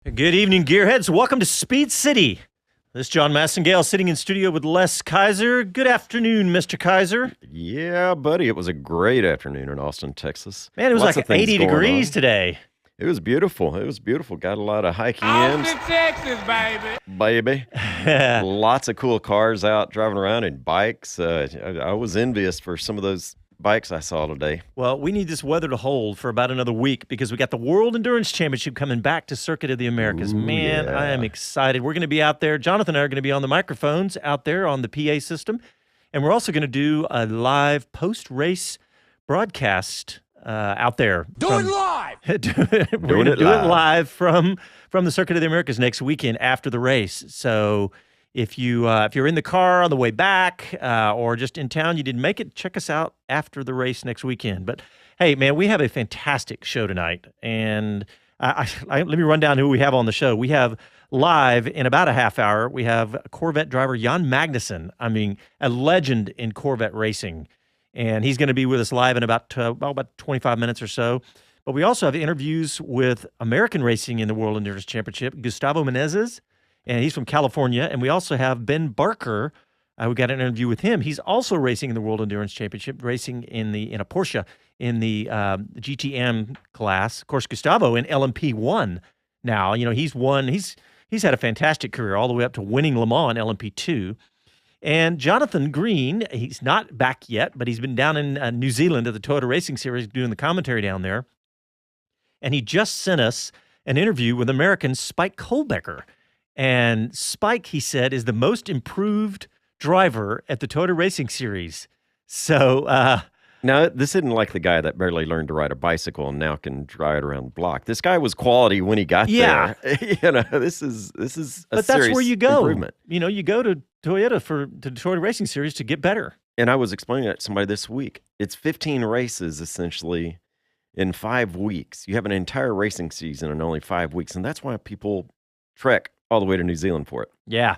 Good evening, gearheads. Welcome to Speed City. This is John Massengale sitting in studio with Les Kaiser. Good afternoon, Mr. Kaiser. Yeah, buddy. It was a great afternoon in Austin, Texas. Man, it was Lots like of things 80 going degrees on. today. It was beautiful. It was beautiful. Got a lot of hiking Austin, in. Texas, baby. Baby. Lots of cool cars out driving around and bikes. I was envious for some of those bikes I saw today. Well, we need this weather to hold for about another week because we got the World Endurance Championship coming back to Circuit of the Americas. Ooh, Man, yeah. I am excited. We're going to be out there. Jonathan and I are going to be on the microphones out there on the PA system. And we're also going to do a live post-race broadcast out there. Do it live. We're going to do it live from the Circuit of the Americas next weekend after the race. So if you're in the car on the way back or just in town, you didn't make it, check us out after the race next weekend. But hey, man, we have a fantastic show tonight. And let me run down who we have on the show. We have live in about a half hour, we have Corvette driver Jan Magnussen. I mean, a legend in Corvette racing. And he's going to be with us live in about 25 minutes or so. But we also have interviews with American racing in the World Endurance Championship, Gustavo Menezes, and he's from California. And we also have Ben Barker. We got an interview with him. He's also racing in the World Endurance Championship, racing in a Porsche in the GTM class. Of course, Gustavo in LMP1 now. You know, he's had a fantastic career all the way up to winning Le Mans in LMP2. And Jonathan Green, he's not back yet, but he's been down in New Zealand at the Toyota Racing Series doing the commentary down there. And he just sent us an interview with American Spike Kohlbecker. And Spike, he said, is the most improved driver at the Toyota Racing Series. So now, this isn't like the guy that barely learned to ride a bicycle and now can drive it around the block. This guy was quality when he got there. You know, this is a but that's where you go. Improvement. You know, you go to Toyota to the Toyota Racing Series to get better. And I was explaining that to somebody this week. It's 15 races essentially in 5 weeks. You have an entire racing season in only 5 weeks, and that's why people trek all the way to New Zealand for it. Yeah.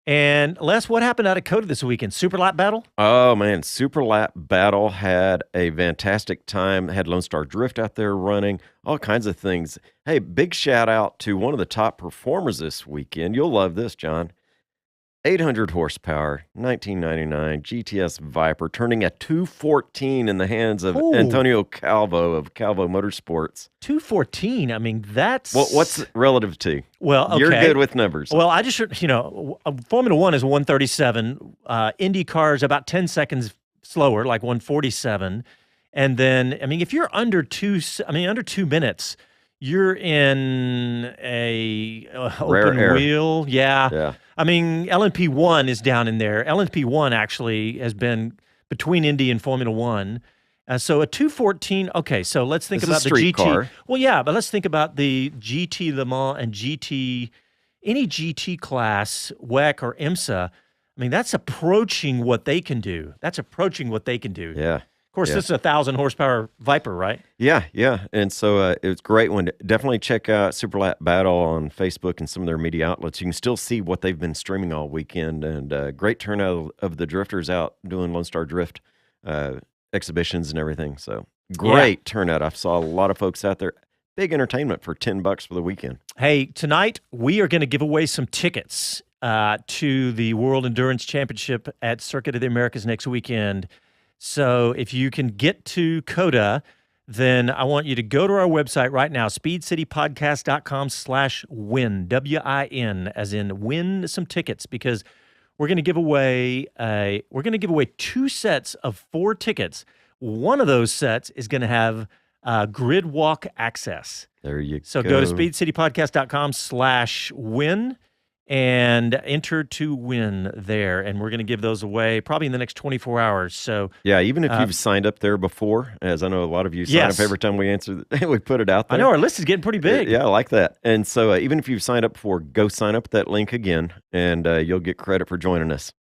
And Les, what happened out at COTA this weekend? Super Lap Battle? Oh, man. Super Lap Battle had a fantastic time. Had Lone Star Drift out there running, all kinds of things. Hey, big shout out to one of the top performers this weekend. You'll love this, John. 800 horsepower, 1999 GTS Viper, turning a 214 in the hands of Antonio Calvo of Calvo Motorsports. 214. I mean, that's... Well, what's relative to? Well, okay. You're good with numbers. Well, I just, Formula One is 137. IndyCar is about 10 seconds slower, like 147. And then, I mean, if you're under 2 minutes, you're in a open wheel. Yeah. I mean, LMP1 is down in there. LMP1 actually has been between Indy and Formula One. So a 214, okay, so let's think about the GT. Car. Well, yeah, but let's think about the GT Le Mans and GT, any GT class, WEC or IMSA. I mean, that's approaching what they can do. Yeah. Of course, this is a 1,000 horsepower Viper, right? Yeah. And so it was a great one. Definitely check out Super Lap Battle on Facebook and some of their media outlets. You can still see what they've been streaming all weekend, and great turnout of the drifters out doing Lone Star Drift exhibitions and everything. So great turnout. I saw a lot of folks out there. Big entertainment for $10 for the weekend. Hey, tonight we are going to give away some tickets to the World Endurance Championship at Circuit of the Americas next weekend. So if you can get to COTA, then I want you to go to our website right now, speedcitypodcast.com/win, W-I-N, as in win some tickets, because we're going to give away 2 sets of 4 tickets. One of those sets is going to have grid walk access. There you go. So go to speedcitypodcast.com/win and enter to win there. And we're going to give those away probably in the next 24 hours. So yeah, even if you've signed up there before, as I know a lot of you sign up every time we we put it out there. I know our list is getting pretty big. Yeah, I like that. And so even if you've signed up before, go sign up at that link again, and you'll get credit for joining us.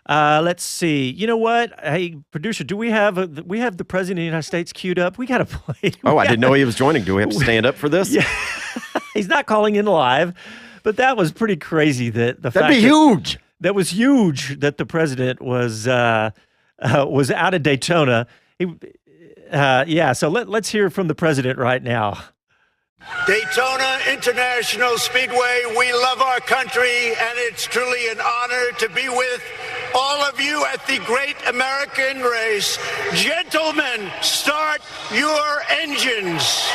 Let's see. You know what? Hey, producer, do we have the President of the United States queued up? We got to play. I didn't know he was joining. Do we have to stand up for this? Yeah. He's not calling in live. But that was pretty crazy. That'd be huge. That was huge that the president was out of Daytona. So let's hear from the president right now. Daytona International Speedway, we love our country, and it's truly an honor to be with all of you at the great American race. Gentlemen, start your engines.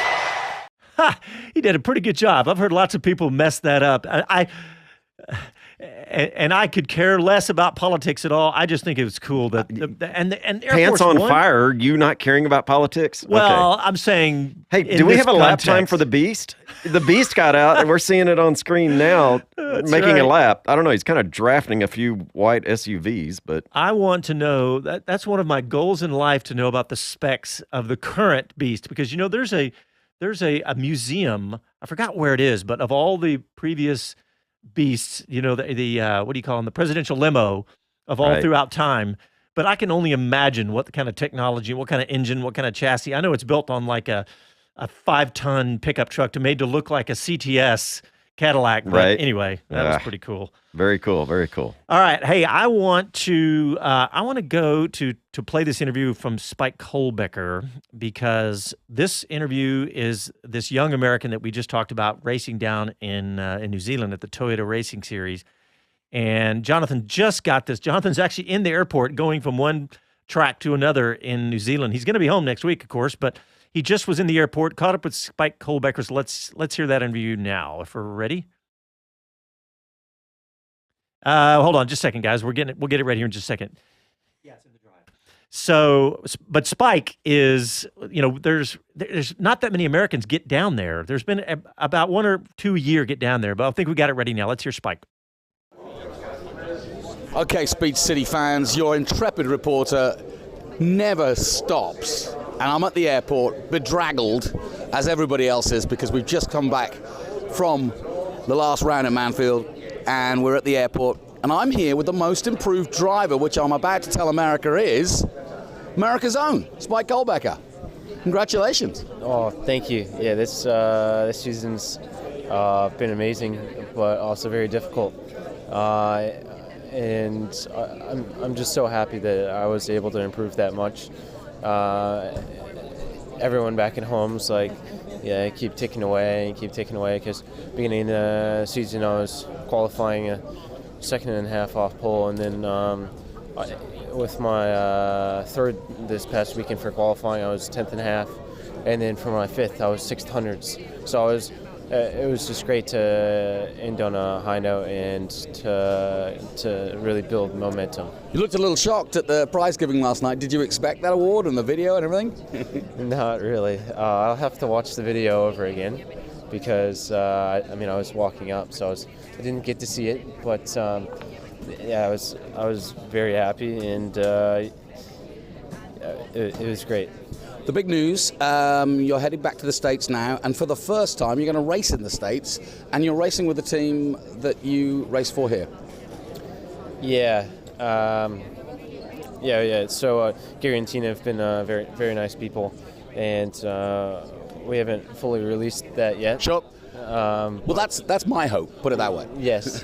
Ha! He did a pretty good job. I've heard lots of people mess that up. And I could care less about politics at all. I just think it was cool that and Air Pants Force on One, fire. You not caring about politics? Well, Okay. I'm saying, Hey, in do we this have a lap time context. for the Beast? The Beast got out, and we're seeing it on screen now, making right. a lap. I don't know. He's kind of drafting a few white SUVs, but I want to know that's one of my goals in life, to know about the specs of the current Beast, because there's a museum. I forgot where it is, but of all the previous Beasts, the what do you call them, the presidential limo of all Right. throughout time. But I can only imagine what kind of technology, what kind of engine, what kind of chassis. I know it's built on like a 5-ton pickup truck made to look like a CTS Cadillac. But Right. anyway, that was pretty cool. very cool, very cool. All right, hey, I want to go to play this interview from Spike Kolbecker, because this interview is this young American that we just talked about racing down in New Zealand at the Toyota Racing Series. And Jonathan just got this. Jonathan's actually in the airport going from one track to another in New Zealand. He's going to be home next week, of course, but he just was in the airport, caught up with Spike Kolbecker. So let's hear that interview now, if we're ready. Hold on just a second, guys. We'll get it ready here in just a second. Yeah, it's in the drive. So, but Spike is, there's not that many Americans get down there. There's been about 1 or 2 a year get down there, but I think we got it ready now. Let's hear Spike. Okay, Speed City fans, your intrepid reporter never stops. And I'm at the airport, bedraggled, as everybody else is, because we've just come back from the last round at Manfield, and we're at the airport. And I'm here with the most improved driver, which I'm about to tell America is America's own, Spike Kolbecker. Congratulations. Oh, thank you. Yeah, this season's been amazing, but also very difficult. And I'm just so happy that I was able to improve that much. Everyone back at home's like, yeah, keep ticking away, because beginning of the season I was qualifying a 2.5 off pole, and then with my third this past weekend for qualifying, I was 10.5, and then for my fifth I was 600ths. So it was just great to end on a high note and to really build momentum. You looked a little shocked at the prize giving last night. Did you expect that award and the video and everything? Not really. I'll have to watch the video over again, because I was walking up, so I didn't get to see it. But yeah, I was very happy, and it was great. The big news, you're headed back to the States now, and for the first time you're going to race in the States, and you're racing with the team that you race for here. Yeah. So Gary and Tina have been very, very nice people, and we haven't fully released that yet. Sure. Well, that's my hope, put it that way. Yes.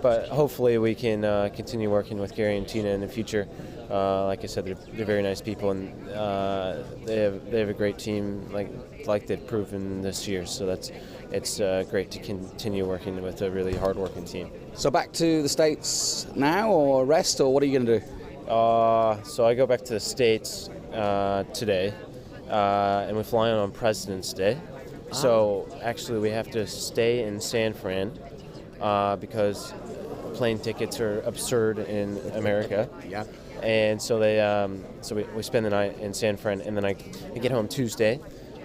But hopefully we can continue working with Gary and Tina in the future. Like I said, they're very nice people, and they have a great team, like they've proven this year. So it's great to continue working with a really hard-working team. So back to the States now, or rest, or what are you going to do? So I go back to the States today, and we fly on President's Day. So actually we have to stay in San Fran because plane tickets are absurd in America. Yeah. And so we spend the night in San Fran, and then I get home Tuesday,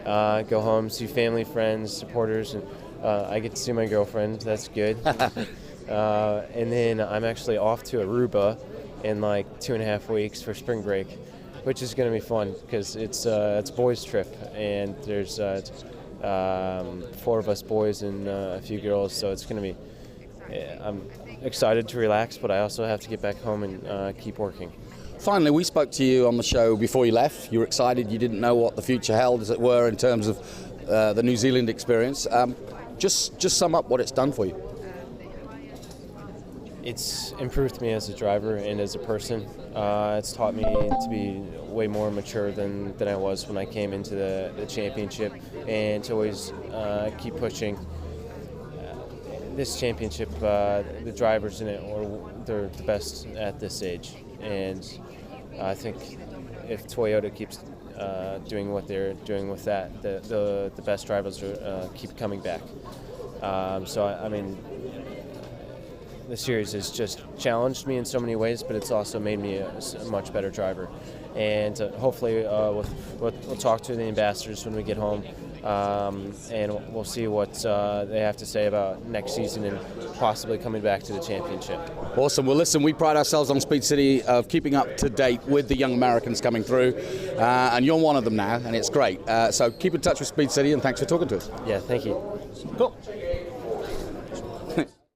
go home, see family, friends, supporters, and I get to see my girlfriend. That's good. And then I'm actually off to Aruba in like 2.5 weeks for spring break, which is going to be fun because it's a boys' trip, and there's 4 of us boys and a few girls, so it's going to be. I'm excited to relax, but I also have to get back home and keep working. Finally, we spoke to you on the show before you left. You were excited. You didn't know what the future held, as it were, in terms of the New Zealand experience. Just sum up what it's done for you. It's improved me as a driver and as a person. It's taught me to be way more mature than I was when I came into the championship, and to always keep pushing. This championship, the drivers in it, they're the best at this age, and I think if Toyota keeps doing what they're doing with that, the best drivers keep coming back. I mean, the series has just challenged me in so many ways, but it's also made me a much better driver. And hopefully we'll talk to the ambassadors when we get home, and we'll see what they have to say about next season and possibly coming back to the championship. Awesome. Well, listen, we pride ourselves on Speed City of keeping up to date with the young Americans coming through, and you're one of them now, and it's great. So keep in touch with Speed City, and thanks for talking to us. Yeah, thank you. Cool.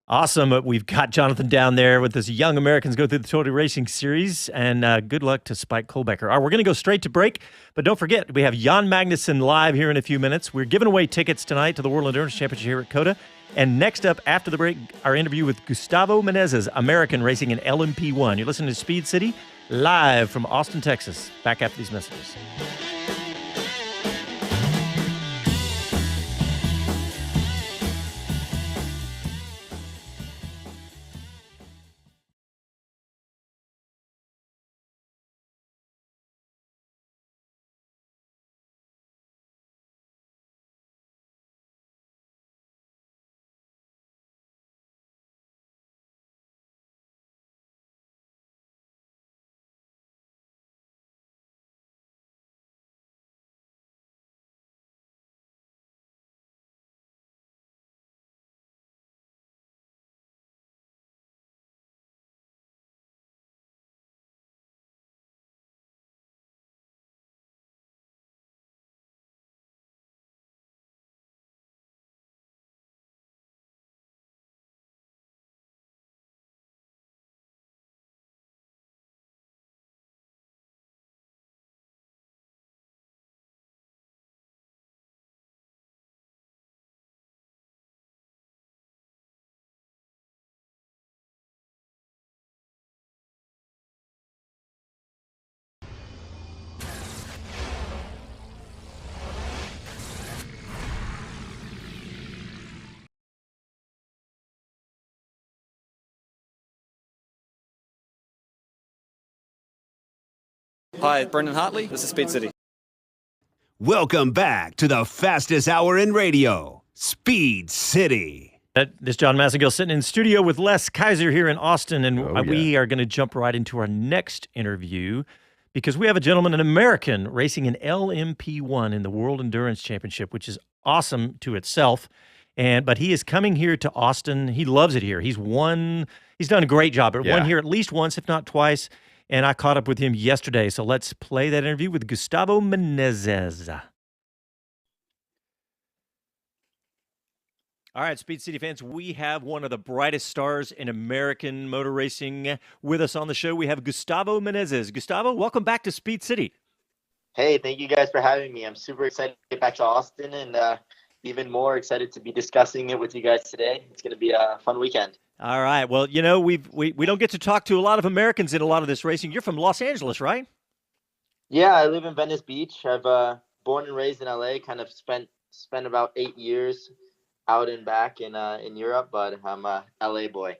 Awesome. We've got Jonathan down there with this Young Americans Go Through the Toyota Racing Series, and good luck to Spike Kohlbecker. All right, we're going to go straight to break, but don't forget, we have Jan Magnussen live here in a few minutes. We're giving away tickets tonight to the World Endurance Championship here at COTA. And next up, after the break, our interview with Gustavo Menezes, American racing in LMP1. You're listening to Speed City, live from Austin, Texas. Back after these messages. Hi, Brendan Hartley. This is Speed City. Welcome back to the fastest hour in radio, Speed City. This is John Massengill sitting in studio with Les Kaiser here in Austin, and we are going to jump right into our next interview because we have a gentleman, an American, racing an LMP1 in the World Endurance Championship, which is awesome to itself. But he is coming here to Austin. He loves it here. He's done a great job. Won here at least once, if not twice. And I caught up with him yesterday. So let's play that interview with Gustavo Menezes. All right, Speed City fans, we have one of the brightest stars in American motor racing with us on the show. We have Gustavo Menezes. Gustavo, welcome back to Speed City. Hey, thank you guys for having me. I'm super excited to get back to Austin, and even more excited to be discussing it with you guys today. It's going to be a fun weekend. All right. Well, you know, we don't get to talk to a lot of Americans in a lot of this racing. You're from Los Angeles, right? Yeah, I live in Venice Beach. I've born and raised in LA, kind of spent about 8 years out and back in Europe, but I'm a LA boy.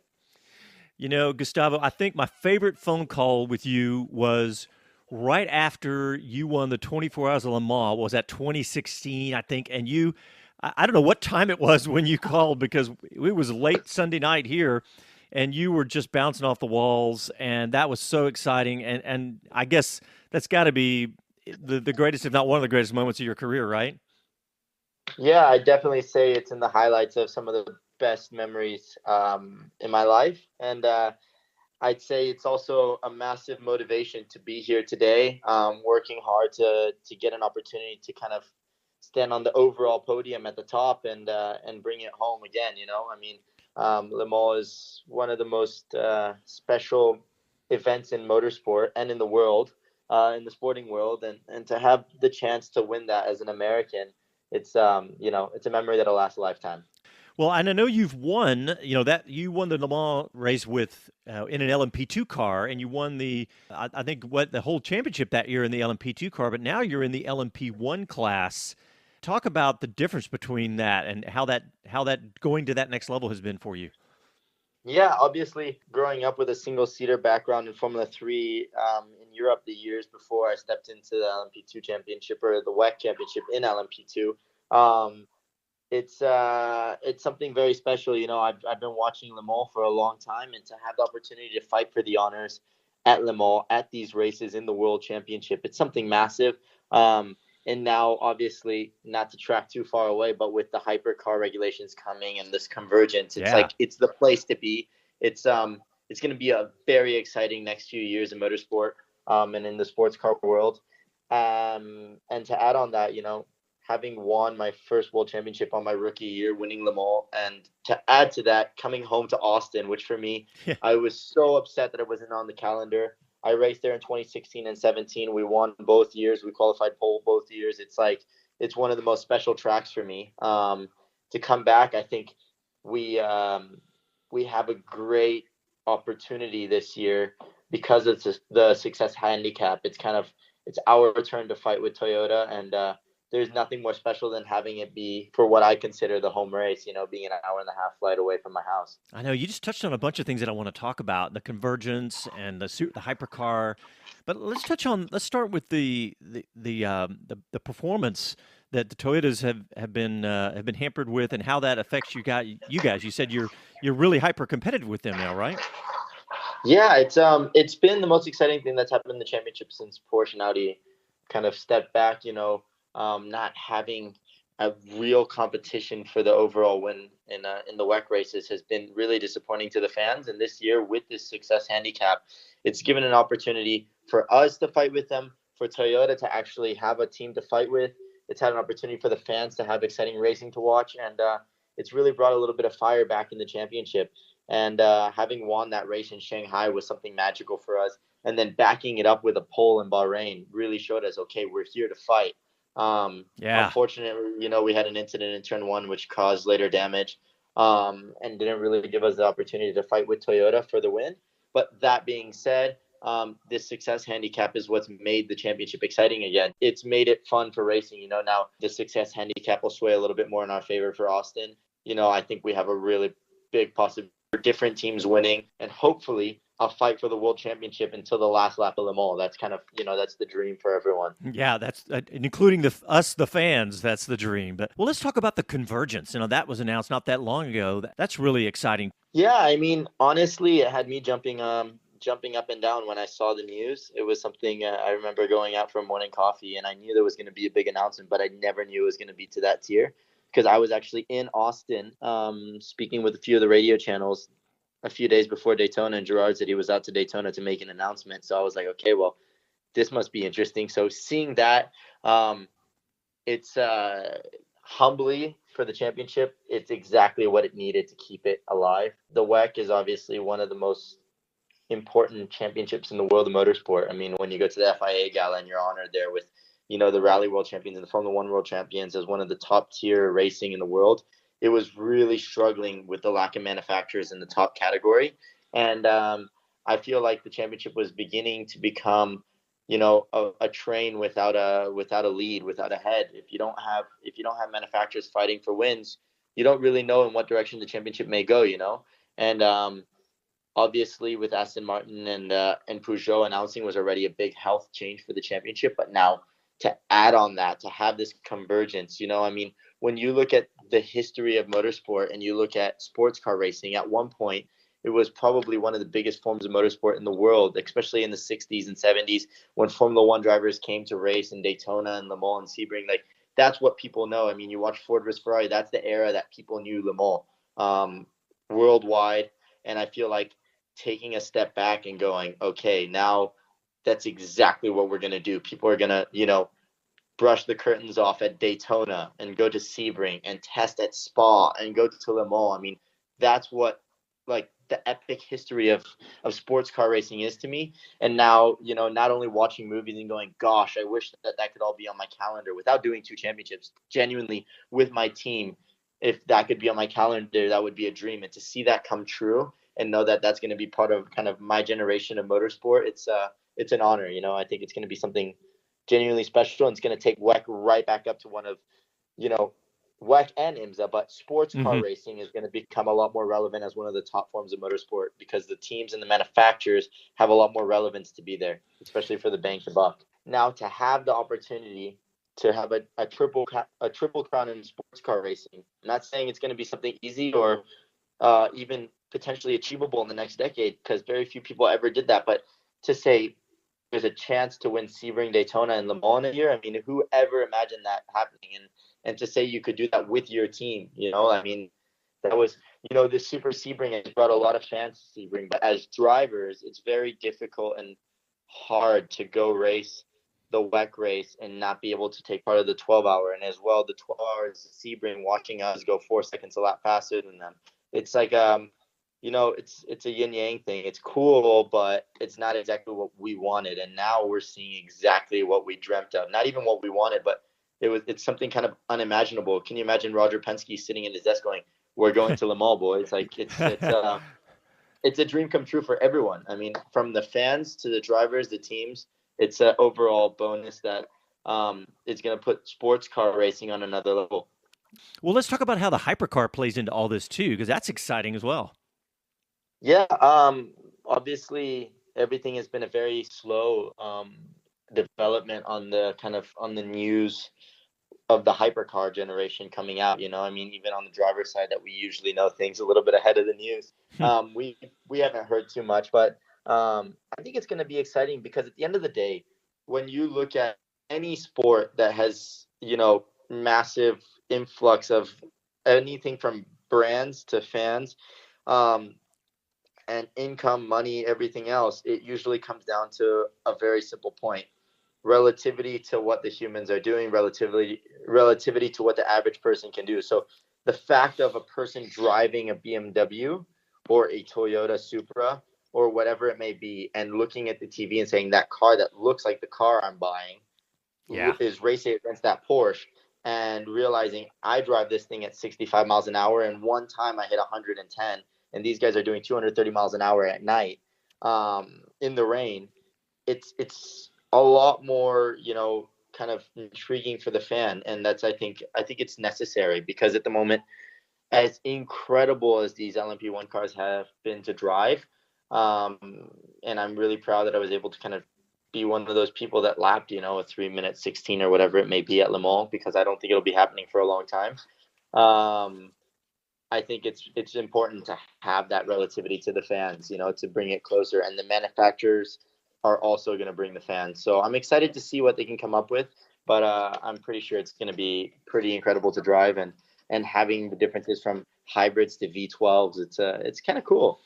You know, Gustavo, I think my favorite phone call with you was right after you won the 24 Hours of Le Mans. Was that 2016, I think? And I don't know what time it was when you called because it was late Sunday night here, and you were just bouncing off the walls, and that was so exciting. And I guess that's got to be the greatest, if not one of the greatest moments of your career, right? Yeah, I definitely say it's in the highlights of some of the best memories in my life. And I'd say it's also a massive motivation to be here today, working hard to get an opportunity to kind of stand on the overall podium at the top and bring it home again. You know, I mean, Le Mans is one of the most special events in motorsport and in the world, in the sporting world, and to have the chance to win that as an American, it's it's a memory that'll last a lifetime. Well, and I know you've won, that you won the Le Mans race with in an LMP2 car, and you won I think the whole championship that year in the LMP2 car, but now you're in the LMP1 class. Talk about the difference between that and how that going to that next level has been for you. Yeah, obviously, growing up with a single-seater background in Formula 3 in Europe the years before I stepped into the LMP2 championship or the WEC championship in LMP2, it's something very special. I've been watching Le Mans for a long time, and to have the opportunity to fight for the honors at Le Mans, at these races in the World Championship, it's something massive. And now, obviously, not to track too far away, but with the hypercar regulations coming and this convergence, it's the place to be. It's going to be a very exciting next few years in motorsport and in the sports car world. And to add on that, having won my first World Championship on my rookie year, winning Le Mans, and to add to that, coming home to Austin, which for me, I was so upset that it wasn't on the calendar. I raced there in 2016 and 17. We won both years. We qualified pole both years. It's one of the most special tracks for me. To come back, I think we have a great opportunity this year because of the Success Handicap. It's our turn to fight with Toyota, and there's nothing more special than having it be for what I consider the home race, being an hour and a half flight away from my house. I know you just touched on a bunch of things that I want to talk about, the convergence and the hypercar, but let's start with the performance that the Toyotas have been hampered with, and how that affects you guys. You said you're really hyper competitive with them now, right? Yeah, it's been the most exciting thing that's happened in the championship since Porsche and Audi kind of stepped back, not having a real competition for the overall win in the WEC races has been really disappointing to the fans. And this year, with this Success Handicap, it's given an opportunity for us to fight with them, for Toyota to actually have a team to fight with. It's had an opportunity for the fans to have exciting racing to watch, and it's really brought a little bit of fire back in the championship. And having won that race in Shanghai was something magical for us. And then backing it up with a pole in Bahrain really showed us, okay, we're here to fight. Unfortunately, we had an incident in turn one which caused later damage and didn't really give us the opportunity to fight with Toyota for the win. But that being said, this Success Handicap is what's made the championship exciting again. It's made it fun for racing. Now the Success Handicap will sway a little bit more in our favor for Austin. I think we have a really big possibility for different teams winning, and hopefully a fight for the World Championship until the last lap of Le Mans. That's kind of, that's the dream for everyone. Yeah, that's including us, the fans. That's the dream. But let's talk about the convergence. That was announced not that long ago. That's really exciting. Yeah, I mean, honestly, it had me jumping up and down when I saw the news. It was something I remember going out for morning coffee, and I knew there was going to be a big announcement, but I never knew it was going to be to that tier, because I was actually in Austin speaking with a few of the radio channels a few days before Daytona, and Gerard said he was out to Daytona to make an announcement. So I was like, okay, well, this must be interesting. So seeing that, it's humbly for the championship, it's exactly what it needed to keep it alive. The WEC is obviously one of the most important championships in the world of motorsport. I mean, when you go to the FIA Gala and you're honored there with, the Rally World Champions and the Formula One World Champions as one of the top tier racing in the world, it was really struggling with the lack of manufacturers in the top category. And I feel like the championship was beginning to become, a train without a lead, without a head. If you don't have manufacturers fighting for wins, you don't really know in what direction the championship may go, And obviously with Aston Martin and Peugeot announcing was already a big health change for the championship. But now to add on that, to have this convergence, when you look at the history of motorsport and you look at sports car racing, at one point, it was probably one of the biggest forms of motorsport in the world, especially in the 60s and 70s when Formula One drivers came to race in Daytona and Le Mans and Sebring. Like, that's what people know. I mean, you watch Ford vs. Ferrari, that's the era that people knew Le Mans worldwide. And I feel like taking a step back and going, okay, now that's exactly what we're going to do. People are going to, brush the curtains off at Daytona and go to Sebring and test at Spa and go to Le Mans. I mean, that's what the epic history of sports car racing is to me. And now, not only watching movies and going, gosh, I wish that could all be on my calendar without doing two championships, genuinely with my team, if that could be on my calendar, that would be a dream. And to see that come true and know that that's going to be part of kind of my generation of motorsport, it's an honor. You know, I think it's going to be something genuinely special, and it's going to take WEC right back up to one of, you know, WEC and IMSA, but sports car racing is going to become a lot more relevant as one of the top forms of motorsport, because the teams and the manufacturers have a lot more relevance to be there, especially for the bank the buck. Now, to have the opportunity to have a triple crown in sports car racing, I'm not saying it's going to be something easy or even potentially achievable in the next decade, because very few people ever did that. But to say there's a chance to win Sebring, Daytona, and Le Mans in a year, I mean, who ever imagined that happening? And to say you could do that with your team, you know, I mean, that was, you know, the Super Sebring has brought a lot of fans to Sebring, but as drivers, it's very difficult and hard to go race the WEC race and not be able to take part of the 12-hour. And as well, the 12 hours of Sebring, watching us go 4 seconds a lap faster than them. It's like, you know, it's a yin yang thing. It's cool, but it's not exactly what we wanted. And now we're seeing exactly what we dreamt of. Not even what we wanted, but it's something kind of unimaginable. Can you imagine Roger Penske sitting in his desk going, "We're going to Le Mans, boys"? Like it's a dream come true for everyone. I mean, from the fans to the drivers, the teams. It's an overall bonus that is going to put sports car racing on another level. Well, let's talk about how the hypercar plays into all this too, because that's exciting as well. Yeah, obviously everything has been a very slow development on the news of the hypercar generation coming out. You know, I mean, even on the driver's side, that we usually know things a little bit ahead of the news. We haven't heard too much, but I think it's going to be exciting, because at the end of the day, when you look at any sport that has, you know, massive influx of anything from brands to fans, and income, money, everything else, it usually comes down to a very simple point: relativity to what the humans are doing, relativity to what the average person can do. So the fact of a person driving a BMW or a Toyota Supra or whatever it may be, and looking at the TV and saying that car that looks like the car I'm buying is racing against that Porsche, and realizing I drive this thing at 65 miles an hour, and one time I hit 110, and these guys are doing 230 miles an hour at night in the rain. It's a lot more, you know, kind of intriguing for the fan, and that's I think it's necessary, because at the moment, as incredible as these LMP1 cars have been to drive, and I'm really proud that I was able to kind of be one of those people that lapped, you know, a 3:16 or whatever it may be at Le Mans, because I don't think it'll be happening for a long time. I think it's important to have that relativity to the fans, you know, to bring it closer, and the manufacturers are also going to bring the fans. So I'm excited to see what they can come up with, but I'm pretty sure it's going to be pretty incredible to drive, and having the differences from hybrids to V12s, it's kind of cool.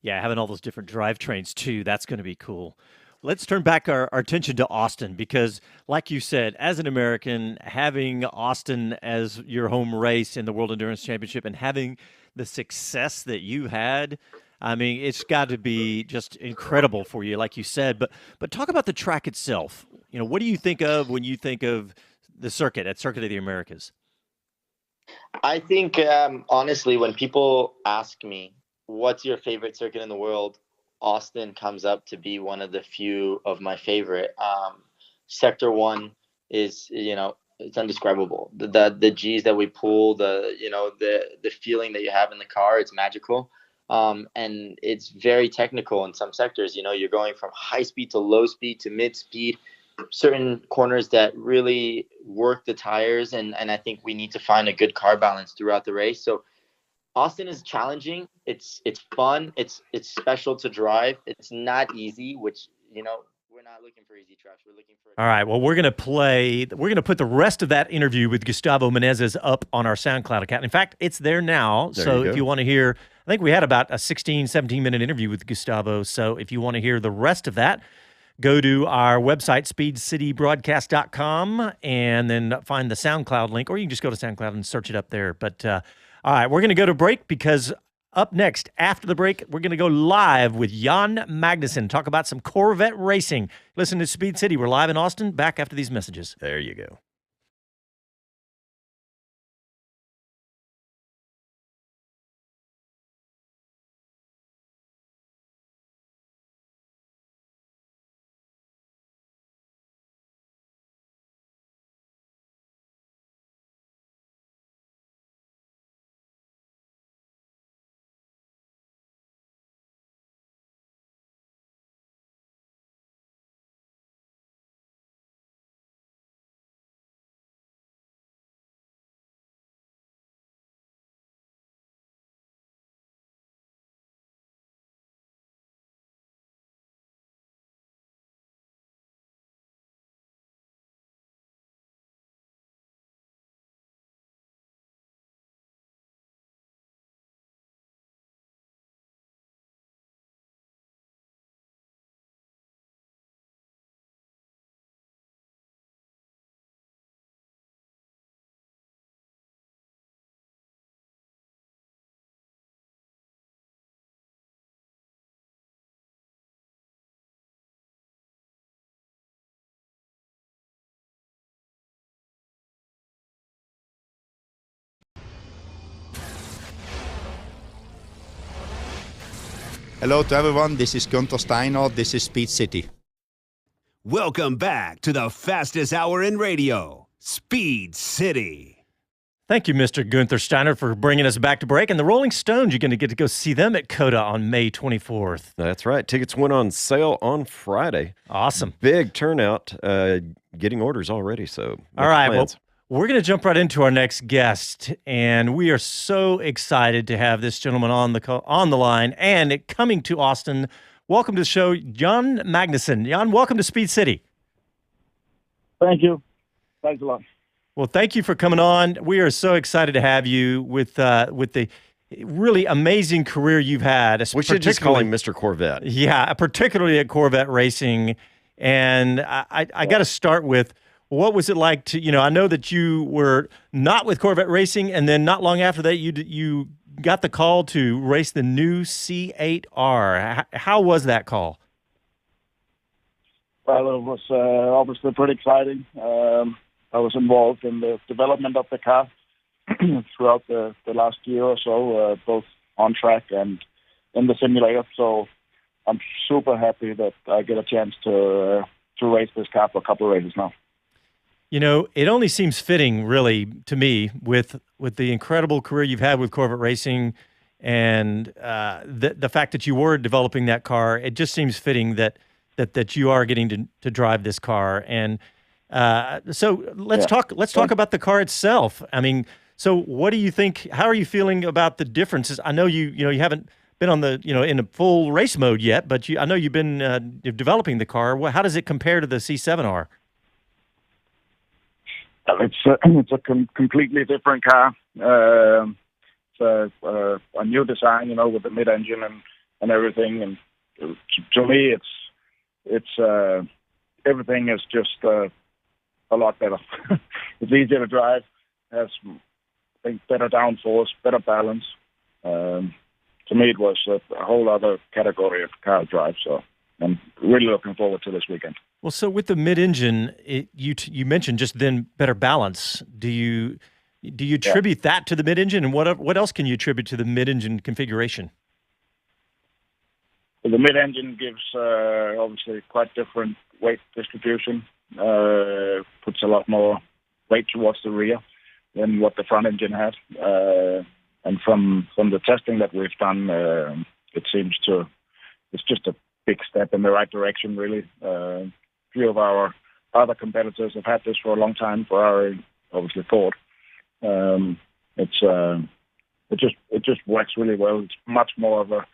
Yeah, having all those different drivetrains too, that's going to be cool. Let's turn back our attention to Austin, because like you said, as an American, having Austin as your home race in the World Endurance Championship and having the success that you had, I mean, it's got to be just incredible for you, like you said. But talk about the track itself. You know, what do you think of when you think of the Circuit of the Americas? I think, honestly, when people ask me, what's your favorite circuit in the world, Austin comes up to be one of the few of my favorite. Sector 1 is, you know, it's indescribable. The G's that we pull, the feeling that you have in the car, it's magical. And it's very technical in some sectors. You know, you're going from high speed to low speed to mid speed, certain corners that really work the tires. And I think we need to find a good car balance throughout the race. So Austin is challenging. It's fun. It's special to drive. It's not easy, which, you know, we're not looking for easy tracks. We're looking for. All right. Well, we're going to put the rest of that interview with Gustavo Menezes up on our SoundCloud account. In fact, it's there now. So if you want to hear, I think we had about a 16, 17-minute interview with Gustavo. So if you want to hear the rest of that, go to our website, speedcitybroadcast.com, and then find the SoundCloud link, or you can just go to SoundCloud and search it up there. But all right, we're going to go to break, because up next, after the break, we're going to go live with Jan Magnussen, talk about some Corvette racing. Listen to Speed City. We're live in Austin. Back after these messages. There you go. Hello to everyone. This is Gunther Steiner. This is Speed City. Welcome back to the fastest hour in radio, Speed City. Thank you, Mr. Gunther Steiner, for bringing us back to break. And the Rolling Stones, you're going to get to go see them at COTA on May 24th. That's right. Tickets went on sale on Friday. Awesome. Big turnout. Getting orders already. So all right. Well, we're going to jump right into our next guest, and we are so excited to have this gentleman on the line and coming to Austin. Welcome to the show, Jan Magnussen. Jan, welcome to Speed City. Thank you. Thanks a lot. Well, thank you for coming on. We are so excited to have you with the really amazing career you've had. We should just call him Mr. Corvette. Yeah, particularly at Corvette Racing. And I got to start with, what was it like to, I know that you were not with Corvette Racing, and then not long after that, you got the call to race the new C8R. How was that call? Well, it was obviously pretty exciting. I was involved in the development of the car throughout the last year or so, both on track and in the simulator. So I'm super happy that I get a chance to race this car for a couple of races now. It only seems fitting, really, to me, with the incredible career you've had with Corvette Racing and the fact that you were developing that car. It just seems fitting that you are getting to drive this car. And so let's talk about the car itself. I mean, so what do you think? How are you feeling about the differences? I know you haven't been on the in a full race mode yet, but I know you've been developing the car. How does it compare to the C7R? It's a completely different car. It's a new design, with the mid-engine and everything. And to me, it's everything is just a lot better. It's easier to drive. Has better downforce, better balance. To me, it was a whole other category of car to drive. So I'm really looking forward to this weekend. Well, so with the mid-engine, you mentioned just then better balance. Do you attribute that to the mid-engine, and what else can you attribute to the mid-engine configuration? The mid-engine gives obviously quite different weight distribution. Puts a lot more weight towards the rear than what the front engine had. And from the testing that we've done, it seems it's just a big step in the right direction, really. Few of our other competitors have had this for a long time. Ferrari, obviously Ford. It just works really well. It's much more of a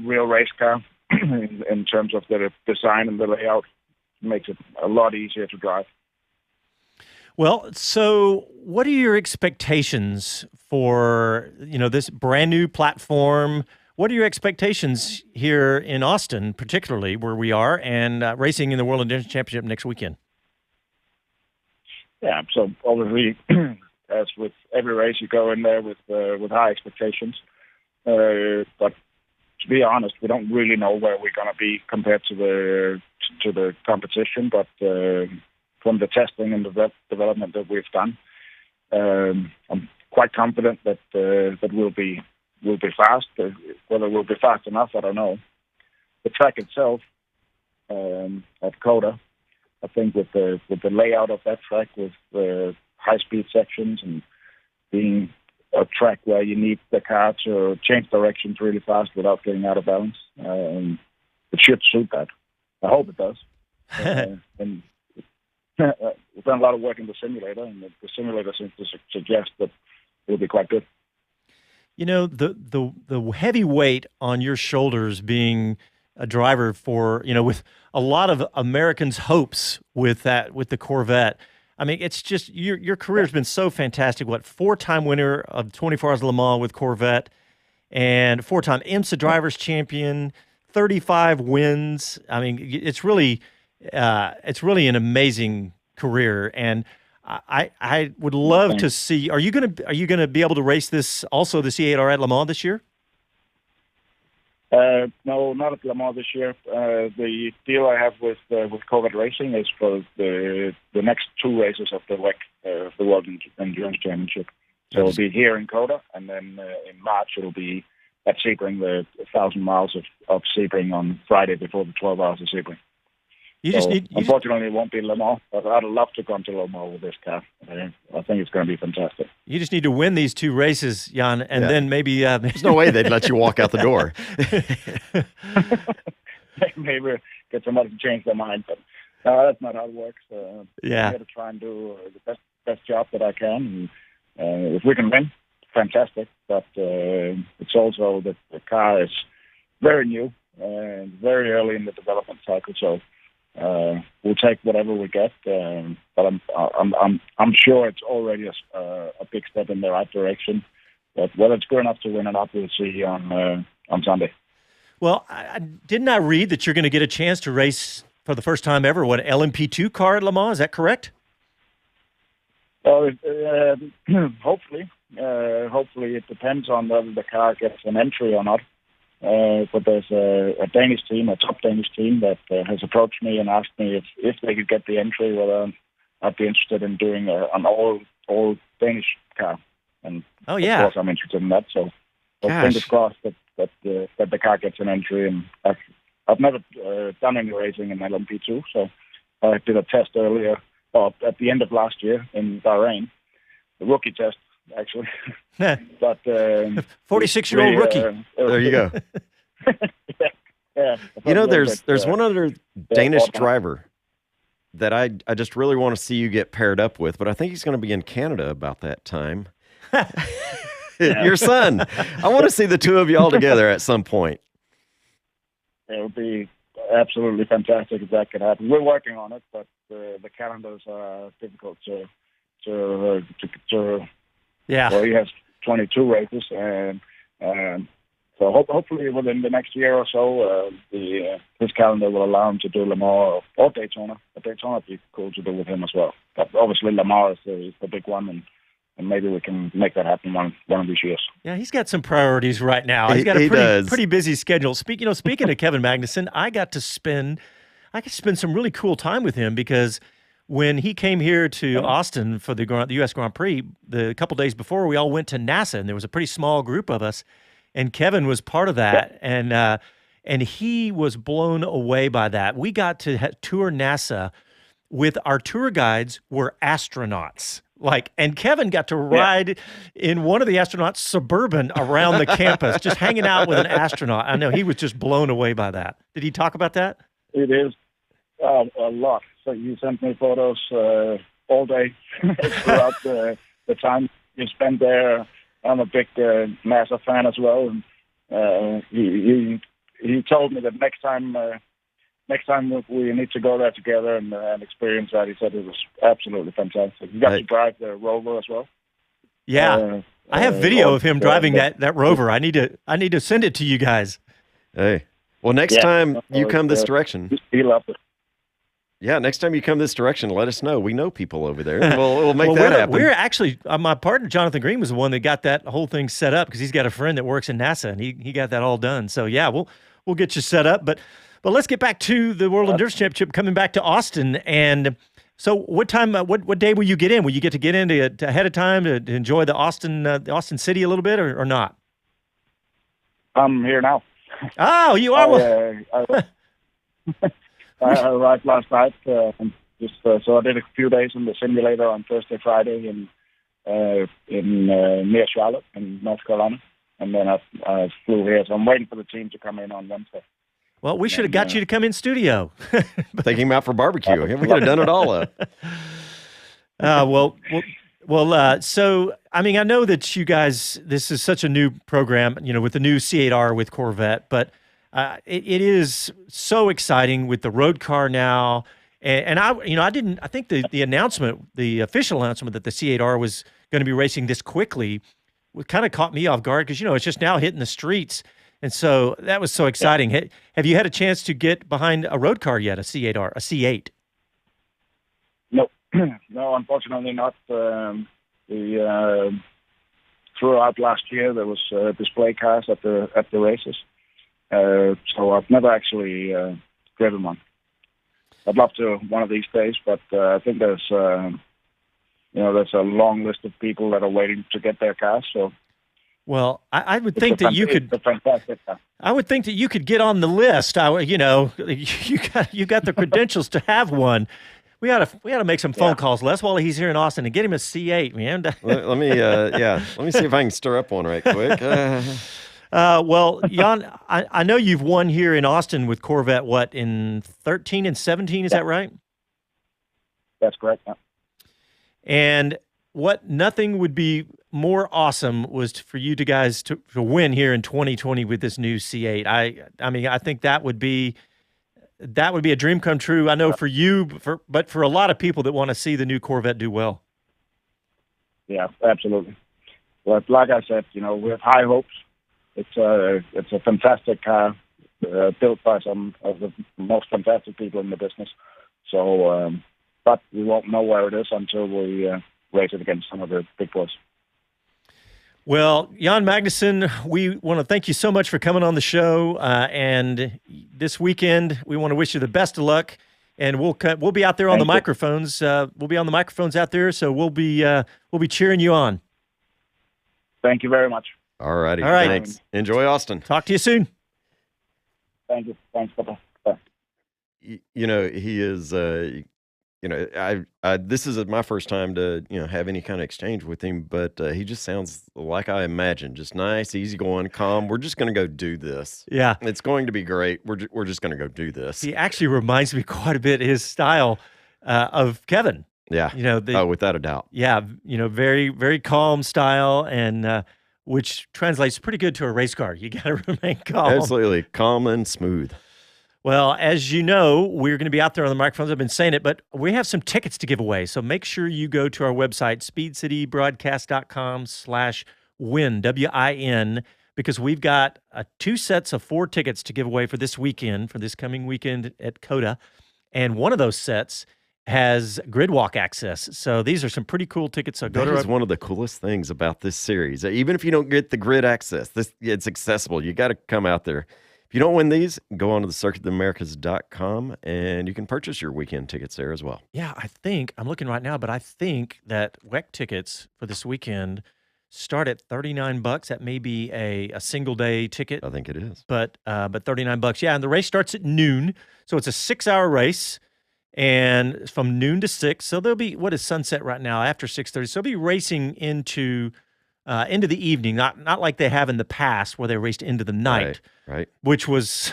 real race car in terms of the design and the layout. It makes it a lot easier to drive. Well, so what are your expectations for this brand new platform? What are your expectations here in Austin, particularly where we are, and racing in the World Endurance Championship next weekend? Yeah, so obviously, as with every race, you go in there with high expectations. But to be honest, we don't really know where we're going to be compared to the competition. But from the testing and the development that we've done, I'm quite confident that we'll be fast. Whether we'll be fast enough, I don't know. The track itself at COTA, I think with the layout of that track, with the high-speed sections and being a track where you need the car to change directions really fast without getting out of balance, it should suit that. I hope it does. And we've done a lot of work in the simulator, and the simulator seems to suggest that it'll be quite good. The heavy weight on your shoulders, being a driver for, with a lot of Americans' hopes with the Corvette. I mean, it's just your career has been so fantastic. 4-time winner of 24 Hours of Le Mans with Corvette, and 4-time IMSA Drivers Champion, 35 wins. I mean, it's really an amazing career, and I would love to see. Are you gonna be able to race this also, the C8R at Le Mans this year? No, not at Le Mans this year. The deal I have with Corvette Racing is for the next 2 races of the WEC, the World Endurance Championship. So it'll be here in COTA, and then in March it'll be at Sebring, the 1,000 miles of Sebring on Friday before the 12 hours of Sebring. Unfortunately, it won't be Le Mans, but I'd love to come to Le Mans with this car. I think it's going to be fantastic. You just need to win these 2 races, Jan, and then maybe... There's no way they'd let you walk out the door. Maybe get somebody to change their mind, but that's not how it works. I'm here to try and do the best job that I can. And if we can win, fantastic. But it's also that the car is very new and very early in the development cycle, so we'll take whatever we get. But I'm sure it's already a big step in the right direction. But whether it's good enough to win or not, we'll see on Sunday. Well, didn't I read that you're going to get a chance to race for the first time ever, an LMP2 car at Le Mans? Is that correct? Well, hopefully. Hopefully it depends on whether the car gets an entry or not. But there's a Danish team, a top Danish team, that has approached me and asked me if they could get the entry, whether I'd be interested in doing an all Danish car. And of course I'm interested in that. So fingers crossed that the car gets an entry. And I've never done any racing in LMP2, so I did a test earlier, at the end of last year in Bahrain, the rookie test, actually. But 46-year-old rookie. There you go. Yeah. You know, there's one other Danish driver that I just really want to see you get paired up with, but I think he's going to be in Canada about that time. Your son. I want to see the 2 of y'all together at some point. It would be absolutely fantastic if that could happen. We're working on it, but the calendars are difficult to Well, he has 22 races, and so hopefully within the next year or so, his calendar will allow him to do Le Mans or Daytona. But Daytona would be cool to do with him as well. But obviously Le Mans is the big one, and maybe we can make that happen one of these years. Yeah, he's got some priorities right now. He's got a pretty busy schedule. Speaking of Kevin Magnussen, I got to spend some really cool time with him because when he came here to Austin for the U.S. Grand Prix, a couple days before, we all went to NASA, and there was a pretty small group of us, and Kevin was part of that, and he was blown away by that. We got to tour NASA with our tour guides were astronauts. And Kevin got to ride in one of the astronauts' Suburban around the campus, just hanging out with an astronaut. I know he was just blown away by that. Did he talk about that? It is a lot. So you sent me photos all day throughout the time you spent there. I'm a big NASA fan as well, and he told me that next time we need to go there together and experience that. He said it was absolutely fantastic. You got to drive the Rover as well. Yeah, I have video of him driving that Rover. I need to send it to you guys. Hey, well, next time you come this direction, he loved it. Yeah, next time you come this direction, let us know. We know people over there. We'll make that happen. We're actually, my partner, Jonathan Green, was the one that got that whole thing set up because he's got a friend that works in NASA, and he got that all done. So, yeah, we'll get you set up. But let's get back to the World Endurance Championship coming back to Austin. And so what time, what day will you get in? Will you get in to ahead of time to enjoy the Austin city a little bit or not? I'm here now. Oh, you are? I arrived last night, so I did a few days in the simulator on Thursday, Friday in near Charlotte in North Carolina, and then I flew here. So I'm waiting for the team to come in on Wednesday. Well, we should have got you to come in studio. Thinking about for barbecue. We could have done it all up. So, I mean, I know that you guys, this is such a new program, with the new C8R with Corvette, but it is so exciting with the road car now. And I think the announcement, the official announcement that the C8R was going to be racing this quickly kind of caught me off guard because, it's just now hitting the streets. And so that was so exciting. Yeah. Have you had a chance to get behind a road car yet, a C8R, a C8? No, no, unfortunately not. Throughout last year, there was display cars at the races. So I've never actually driven one. I'd love to one of these days, but I think there's a long list of people that are waiting to get their cars. So Well, I would think that you could. It's a fantastic car. I would think that you could get on the list. You got the credentials to have one. We gotta make some phone calls, Les, while he's here in Austin, and get him a C8, man. Let me see if I can stir up one right quick. Well, Jan, I know you've won here in Austin with Corvette. What, in 13 and 17? Is that right? That's correct. Yeah. And nothing would be more awesome was for you guys to win here in 2020 with this new C8. I mean, I think that would be a dream come true. I know for you, but for a lot of people that want to see the new Corvette do well. Yeah, absolutely. But like I said, we have high hopes. It's a fantastic car, built by some of the most fantastic people in the business. So, but we won't know where it is until we race it against some of the big boys. Well, Jan Magnussen, we want to thank you so much for coming on the show. And this weekend, we want to wish you the best of luck. And we'll be out there on the microphones. We'll be on the microphones out there, so we'll be cheering you on. Thank you very much. All righty. All right. Thanks. Enjoy Austin. Talk to you soon. Thank you. Thanks. Bye-bye. He is. This is my first time to have any kind of exchange with him, but he just sounds like I imagined. Just nice, easygoing, calm. We're just going to go do this. Yeah, it's going to be great. We're just going to go do this. He actually reminds me quite a bit his style of Kevin. Yeah. Without a doubt. Yeah. Very, very calm style, and which translates pretty good to a race car. You got to remain calm. Absolutely. Calm and smooth. Well, as you know, we're going to be out there on the microphones. I've been saying it, but we have some tickets to give away. So make sure you go to our website, speedcitybroadcast.com/win, WIN, because we've got 2 sets of 4 tickets to give away for this weekend, for this coming weekend at COTA. And one of those sets has grid walk access. So these are some pretty cool tickets. So that is one of the coolest things about this series. Even if you don't get the grid access, it's accessible. You got to come out there. If you don't win these, go on to the circuitoftheamericas.com and you can purchase your weekend tickets there as well. Yeah, I'm looking right now, but I think that WEC tickets for this weekend start at $39. That may be a single day ticket. I think it is. But $39. Yeah, and the race starts at noon. So it's a 6-hour race. And from noon to 6, so there'll be, what is sunset right now, after 6:30. So they'll be racing into the evening, not like they have in the past where they raced into the night, right? Which was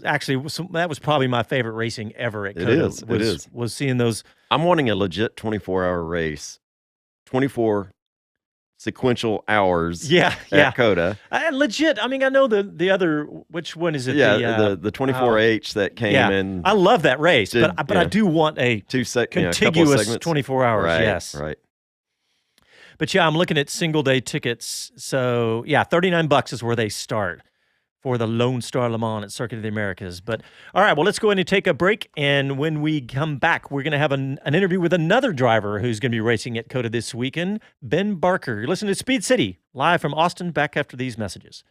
actually, that was probably my favorite racing ever at COTA. It is. Was seeing those. I'm wanting a legit 24-hour race, 24 sequential hours. At COTA. Legit. I mean, I know the other. Which one is it? Yeah, the 24H that came in. I love that race, but I do want a contiguous 24 hours. Right, yes, right. But yeah, I'm looking at single day tickets. So yeah, $39 is where they start for the Lone Star Le Mans at Circuit of the Americas. But all right, well, let's go ahead and take a break. And when we come back, we're going to have an interview with another driver who's going to be racing at COTA this weekend, Ben Barker. You're listening to Speed City, live from Austin, back after these messages.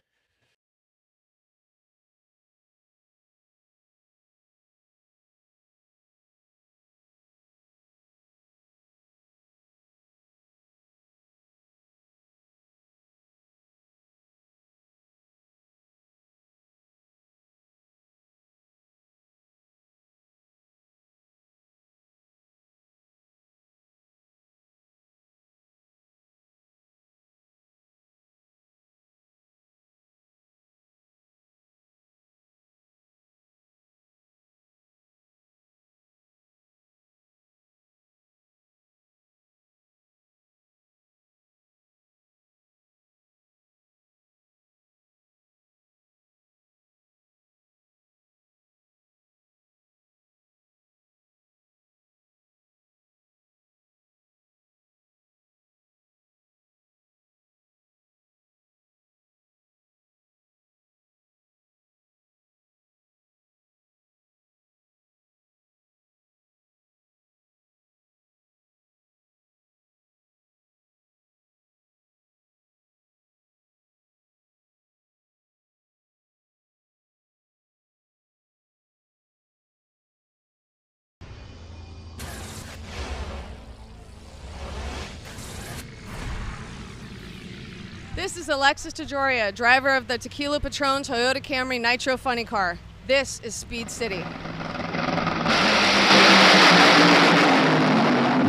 This is Alexis DeJoria, driver of the Tequila Patron Toyota Camry Nitro Funny Car. This is Speed City.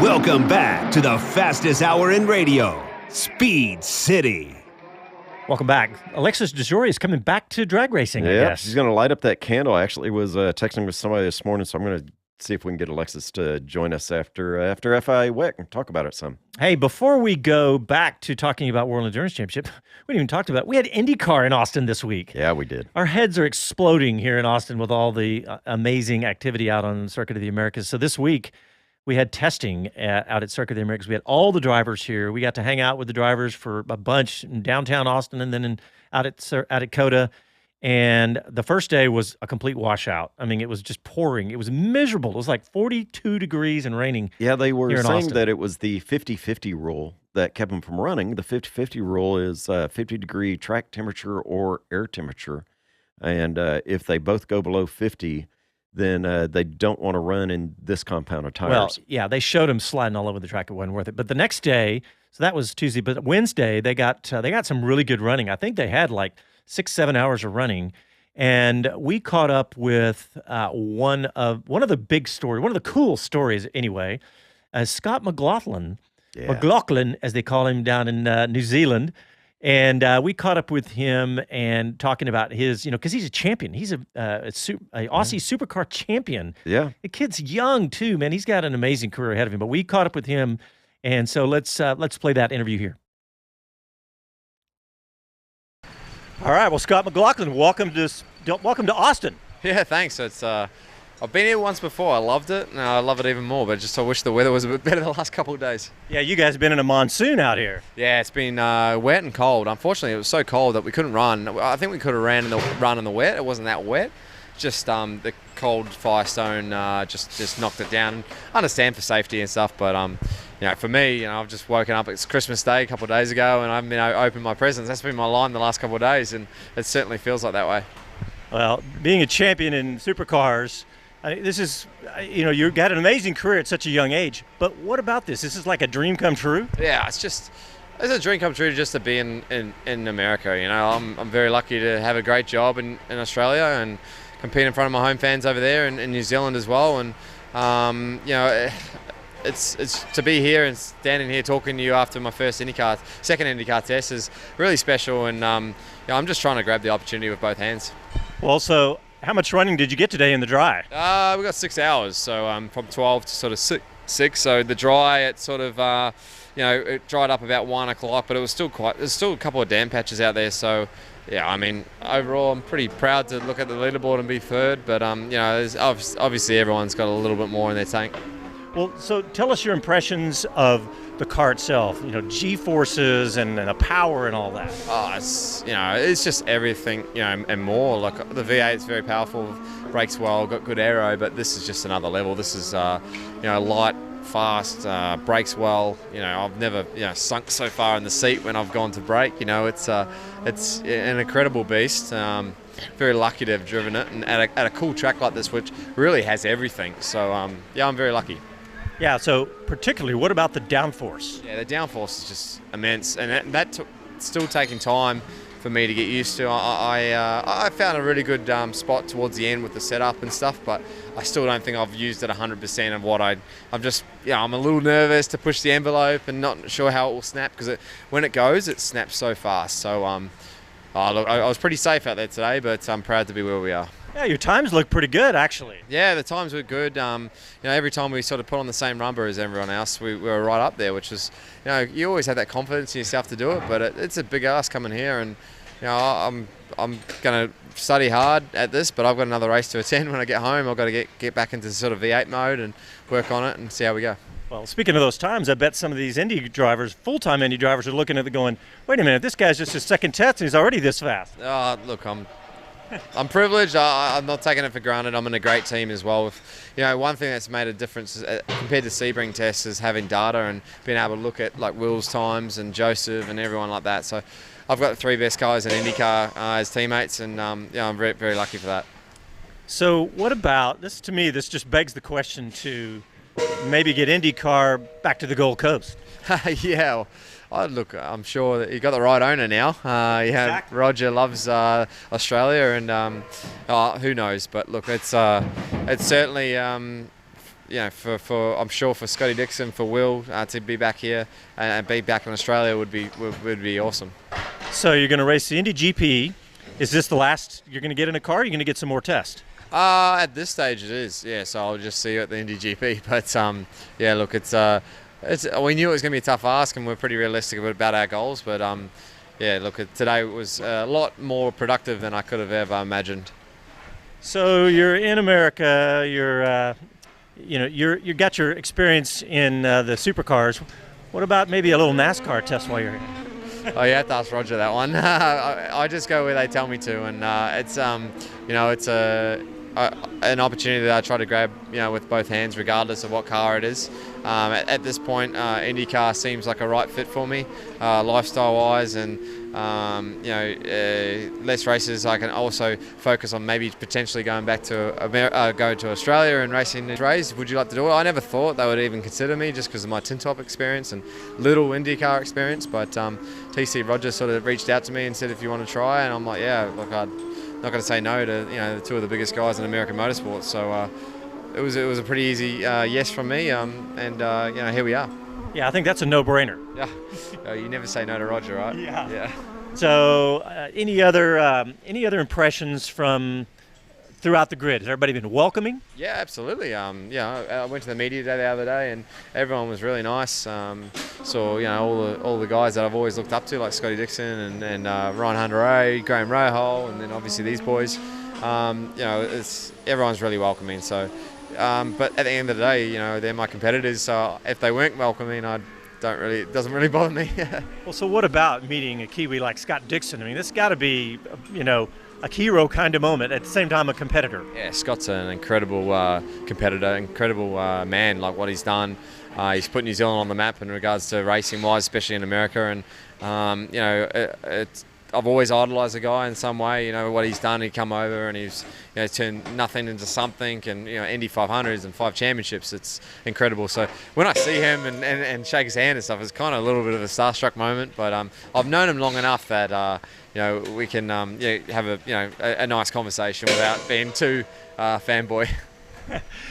Welcome back to the fastest hour in radio, Speed City. Welcome back. Alexis DeJoria is coming back to drag racing, I guess. She's going to light up that candle. I actually was texting with somebody this morning, so I'm going to see if we can get Alexis to join us after FIA WEC and talk about it some. Hey, before we go back to talking about World Endurance Championship, we didn't even talk about it. We had IndyCar in Austin this week. Yeah, we did. Our heads are exploding here in Austin with all the amazing activity out on the Circuit of the Americas. So this week, we had testing out at Circuit of the Americas. We had all the drivers here. We got to hang out with the drivers for a bunch in downtown Austin and then out at COTA. And the first day was a complete washout. I mean, it was just pouring. It was miserable. It was like 42 degrees and raining. Yeah, they were saying Austin. that it was the 50-50 rule that kept them from running. The 50-50 rule is 50-degree track temperature or air temperature. And if they both go below 50, then they don't want to run in this compound of tires. Well, yeah, they showed them sliding all over the track. It wasn't worth it. But the next day, so that was Tuesday, but Wednesday, they got some really good running. I think they had like 6-7 hours of running. And we caught up with one of the big stories, one of the cool stories anyway, Scott McLaughlin, as they call him down in New Zealand. And we caught up with him and talking about his, because he's a champion. He's a Aussie supercar champion. Yeah. The kid's young too, man. He's got an amazing career ahead of him. But we caught up with him, and so let's play that interview here. All right. Well, Scott McLaughlin, welcome to Austin. Yeah, thanks. It's I've been here once before. I loved it, and I love it even more. But I wish the weather was a bit better the last couple of days. Yeah, you guys have been in a monsoon out here. Yeah, it's been wet and cold. Unfortunately, it was so cold that we couldn't run. I think we could have run in the wet. It wasn't that wet. Just the cold Firestone just knocked it down. I understand for safety and stuff, but for me, I've just woken up. It's Christmas Day a couple of days ago, and I've been opening my presents. That's been my line the last couple of days, and it certainly feels like that way. Well, being a champion in supercars, this is, you've got an amazing career at such a young age. But what about this? This is like a dream come true? Yeah, it's a dream come true just to be in America. I'm very lucky to have a great job in Australia and compete in front of my home fans over there in New Zealand as well. And, it's to be here and standing here talking to you after my second IndyCar test is really special. And, I'm just trying to grab the opportunity with both hands. Well, so how much running did you get today in the dry? We got 6 hours, so from 12 to sort of 6. So the dry, it sort of, it dried up about 1 o'clock, but there's still a couple of dam patches out there. So, yeah, overall, I'm pretty proud to look at the leaderboard and be third. But there's obviously everyone's got a little bit more in their tank. Well, so tell us your impressions of the car itself, G-forces and the power and all that. Oh, it's just everything, and more. Like the V8 is very powerful, brakes well, got good aero, but this is just another level. This is, light, fast, brakes well. I've never, sunk so far in the seat when I've gone to brake. It's an incredible beast. Very lucky to have driven it, and at a cool track like this, which really has everything. So, I'm very lucky. Yeah, so particularly, what about the downforce? Yeah, the downforce is just immense, and that took still taking time for me to get used to. I found a really good spot towards the end with the setup and stuff, but I still don't think I've used it 100% of what I'm a little nervous to push the envelope and not sure how it will snap, because when it goes, it snaps so fast. So, I was pretty safe out there today, but I'm proud to be where we are. Yeah, your times look pretty good, actually. Yeah, the times were good. Every time we sort of put on the same number as everyone else, we were right up there, which is, you always have that confidence in yourself to do it, but it's a big ask coming here, and I'm going to study hard at this, but I've got another race to attend when I get home. I've got to get back into sort of V8 mode and work on it and see how we go. Well, speaking of those times, I bet some of these Indy drivers, full-time Indy drivers, are looking at it going, wait a minute, this guy's just his second test and he's already this fast. Look, I'm privileged. I'm not taking it for granted. I'm in a great team as well. One thing that's made a difference compared to Sebring tests is having data and being able to look at like Will's times and Joseph and everyone like that. So I've got the 3 best guys in IndyCar as teammates, and I'm very, very lucky for that. So what about this? To me, this just begs the question to maybe get IndyCar back to the Gold Coast. Yeah. look, I'm sure that you got the right owner now. Exactly. Roger loves Australia, and who knows? But look, it's certainly for I'm sure for Scotty Dixon, for Will to be back here and be back in Australia would be awesome. So you're going to race the Indy GP. Is this the last you're going to get in a car? Or are you going to get some more tests? At this stage it is, yeah. So I'll just see you at the Indy GP. But yeah, look, it's we knew it was going to be a tough ask, and we're pretty realistic about our goals. But yeah, look, today was a lot more productive than I could have ever imagined. So you're in America. You got your experience in the supercars. What about maybe a little NASCAR test while you're here? Oh, you have to ask Roger that one. I just go where they tell me to, and it's an opportunity that I try to grab, with both hands, regardless of what car it is. At this point, IndyCar seems like a right fit for me, lifestyle-wise, and less races. I can also focus on maybe potentially going back to going to Australia and racing this race. Would you like to do it? I never thought they would even consider me just because of my tin top experience and little IndyCar experience. But TC Rogers sort of reached out to me and said, if you want to try, and I'm like, yeah, look, I'm not going to say no to the two of the biggest guys in American motorsports. So it was a pretty easy yes from me, and here we are. Yeah, I think that's a no-brainer. Yeah, you never say no to Roger, right? Yeah. So, any other impressions from throughout the grid? Has everybody been welcoming? Yeah, absolutely. I went to the media day the other day, and everyone was really nice. Saw all the guys that I've always looked up to, like Scotty Dixon and Ryan Hunter-Reay, Graham Rahal, and then obviously these boys. Everyone's really welcoming. So, but at the end of the day, they're my competitors. So if they weren't welcoming, it doesn't really bother me. Well, so what about meeting a Kiwi like Scott Dixon? I mean, this got to be, a hero kind of moment, at the same time a competitor. Yeah, Scott's an incredible competitor, incredible man, like what he's done. He's put New Zealand on the map in regards to racing-wise, especially in America. And, I've always idolised the guy in some way. What he's done. He come over and he's turned nothing into something. And Indy 500s and 5 championships. It's incredible. So when I see him and shake his hand and stuff, it's kind of a little bit of a starstruck moment. But I've known him long enough that we can have a nice conversation without being too fanboy.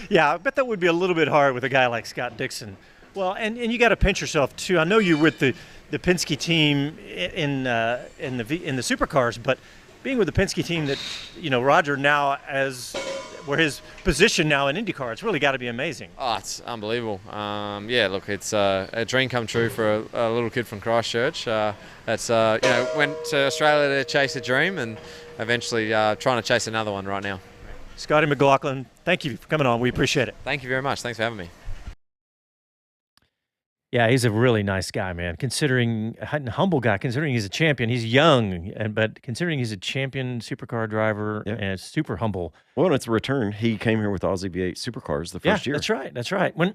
Yeah, I bet that would be a little bit hard with a guy like Scott Dixon. Well, and you got to pinch yourself too. I know you're with the Penske team in the supercars, but being with the Penske team that Roger now where his position now in IndyCar, it's really got to be amazing. Oh, it's unbelievable. Look, it's a dream come true for a little kid from Christchurch. That's went to Australia to chase a dream, and eventually trying to chase another one right now. Scotty McLaughlin, thank you for coming on. We appreciate it. Thank you very much. Thanks for having me. Yeah, he's a really nice guy, man. Considering a humble guy, considering he's a champion, he's young, but considering he's a champion supercar driver and super humble. Well, it's a return. He came here with Aussie V8 supercars the first year. That's right. When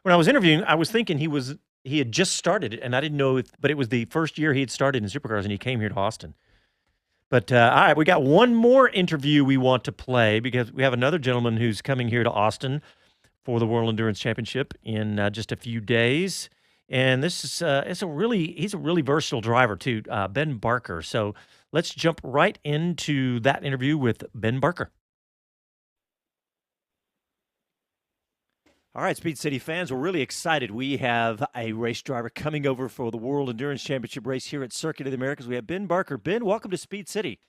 I was interviewing, I was thinking he had just started it, and I didn't know but it was the first year he had started in supercars, and he came here to Austin. But all right, we got one more interview we want to play because we have another gentleman who's coming here to Austin for the World Endurance Championship in just a few days. And this is he's a really versatile driver too, Ben Barker. So let's jump right into that interview with Ben Barker. All right, Speed City fans, we're really excited. We have a race driver coming over for the World Endurance Championship race here at Circuit of the Americas. We have Ben Barker. Ben, welcome to Speed City.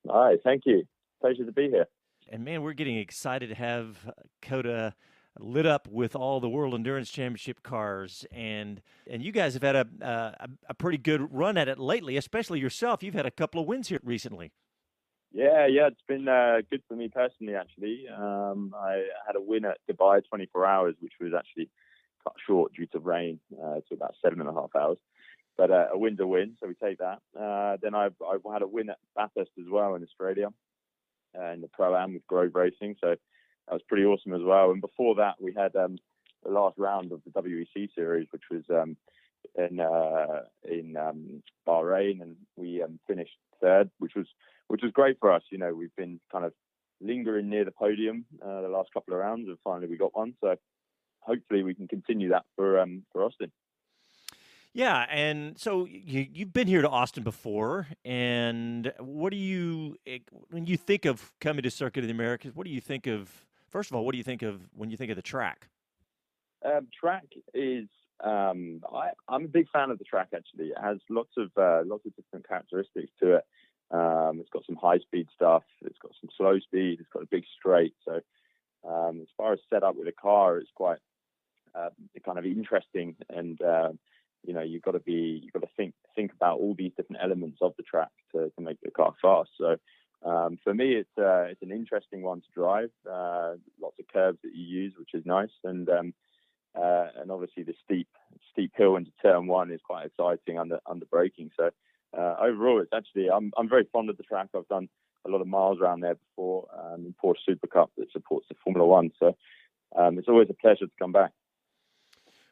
All right, thank you. Pleasure to be here. And man, we're getting excited to have COTA lit up with all the World Endurance Championship cars, and you guys have had a pretty good run at it lately, especially yourself. You've had a couple of wins here recently. Yeah, it's been good for me personally, actually. I had a win at Dubai 24 hours, which was actually cut short due to rain, to about 7.5 hours. But a win's a win, so we take that. Then I've had a win at Bathurst as well in Australia, in the Pro-Am with Grove Racing, so that was pretty awesome as well. And before that, we had the last round of the WEC series, which was in Bahrain, and we finished third, which was great for us. We've been kind of lingering near the podium the last couple of rounds, and finally we got one. So hopefully we can continue that for Austin. Yeah, and so you've been here to Austin before, and what do you when you think of coming to Circuit of the Americas? What do you think of? First of all, what do you think of when you think of the track? Track is I'm a big fan of the track. Actually, it has lots of different characteristics to it. It's got some high speed stuff. It's got some slow speed. It's got a big straight. So as far as setup with a car, it's quite kind of interesting. And you've got to think about all these different elements of the track to make the car fast. So for me, it's an interesting one to drive. Lots of curves that you use, which is nice, and obviously the steep hill into turn one is quite exciting under braking. So overall, it's actually I'm very fond of the track. I've done a lot of miles around there before in Porsche Super Cup that supports the Formula One. So it's always a pleasure to come back.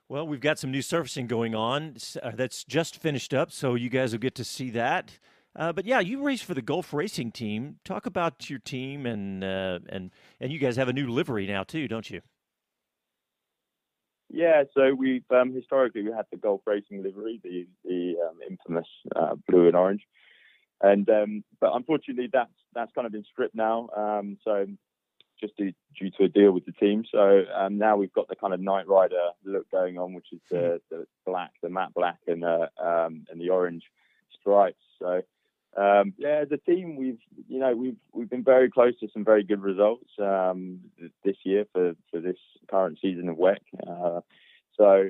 Well, we've got some new surfacing going on that's just finished up, so you guys will get to see that. But yeah, you race for the Gulf Racing team. Talk about your team, and you guys have a new livery now too, don't you? Yeah, so we've historically we had the Gulf Racing livery, the infamous blue and orange, and but unfortunately that's kind of been stripped now. So just due to a deal with the team. So now we've got the kind of Knight Rider look going on, which is the black, the matte black, and the orange stripes. So as a team, we've been very close to some very good results this year for this current season of WEC. So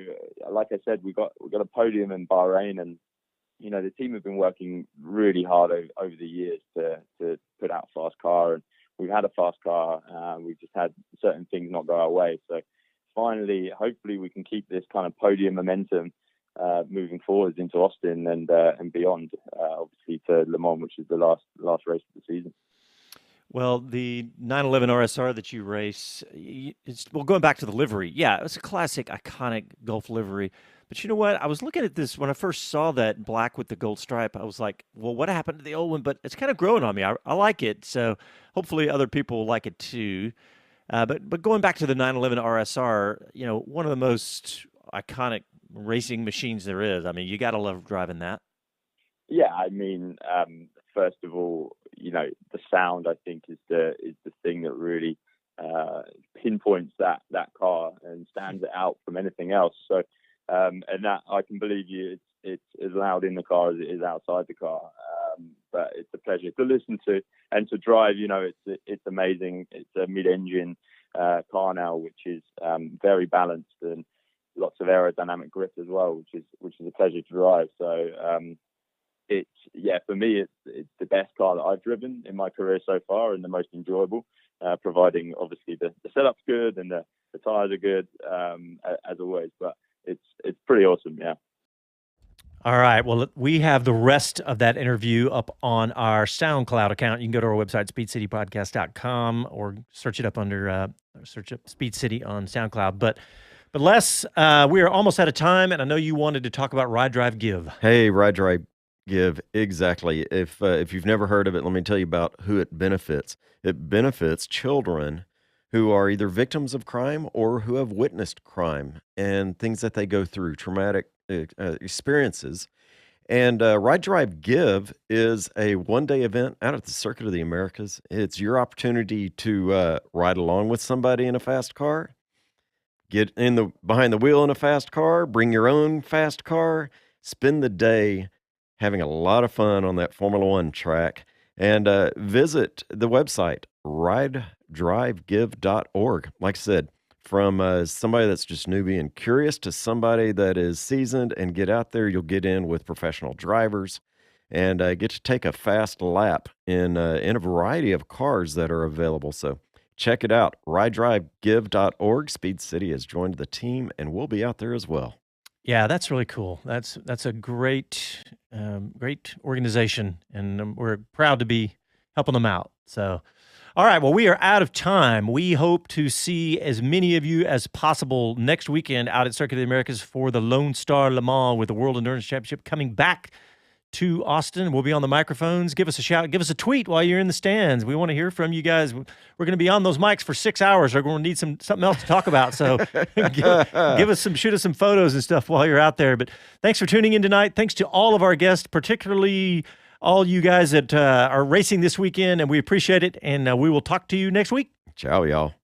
like I said, we got a podium in Bahrain, and the team have been working really hard over the years to put out a fast car, and we've had a fast car. We've just had certain things not go our way. So finally, hopefully, we can keep this kind of podium momentum moving forwards into Austin and beyond, obviously to Le Mans, which is the last race of the season. Well, the 911 RSR that you race, going back to the livery. Yeah, it's a classic, iconic Gulf livery. But you know what? I was looking at this when I first saw that black with the gold stripe. I was like, well, what happened to the old one? But it's kind of growing on me. I like it. So hopefully other people will like it too. But going back to the 911 RSR, one of the most iconic racing machines there is. I mean, you got to love driving that. Yeah, I mean, first of all, the sound, I think, is the thing that really pinpoints that car and stands it out from anything else. So, and that I can believe you, it's as loud in the car as it is outside the car. But it's a pleasure to listen to and to drive. It's amazing. It's a mid-engine car now, which is very balanced and lots of aerodynamic grip as well, which is a pleasure to drive. So for me, it's the best car that I've driven in my career so far, and the most enjoyable. Providing obviously the setup's good and the tires are good as always. But it's pretty awesome, yeah. All right. Well, we have the rest of that interview up on our SoundCloud account. You can go to our website, speedcitypodcast.com, or search it up search up Speed City on SoundCloud. But Les, we are almost out of time, and I know you wanted to talk about Ride Drive Give. Hey, Ride Drive Give, exactly. If you've never heard of it, let me tell you about who it benefits. It benefits children who are either victims of crime or who have witnessed crime and things that they go through, traumatic experiences. And Ride Drive Give is a one-day event out at the Circuit of the Americas. It's your opportunity to ride along with somebody in a fast car, get behind the wheel in a fast car, bring your own fast car, spend the day having a lot of fun on that Formula One track, and visit the website, ridedrivegive.org. Like I said, from somebody that's just newbie and curious to somebody that is seasoned, and get out there. You'll get in with professional drivers and get to take a fast lap in a variety of cars that are available. So check it out, ridedrivegive.org. Speed City has joined the team, and we'll be out there as well. Yeah, that's really cool. That's a great organization, and we're proud to be helping them out. So, all right, well, we are out of time. We hope to see as many of you as possible next weekend out at Circuit of the Americas for the Lone Star Le Mans, with the World Endurance Championship coming back to Austin. We'll be on the microphones. Give us a shout. Give us a tweet while you're in the stands. We want to hear from you guys. We're going to be on those mics for 6 hours. We're going to need something else to talk about. So shoot us some photos and stuff while you're out there. But thanks for tuning in tonight. Thanks to all of our guests, particularly all you guys that are racing this weekend, and we appreciate it. And we will talk to you next week. Ciao, y'all.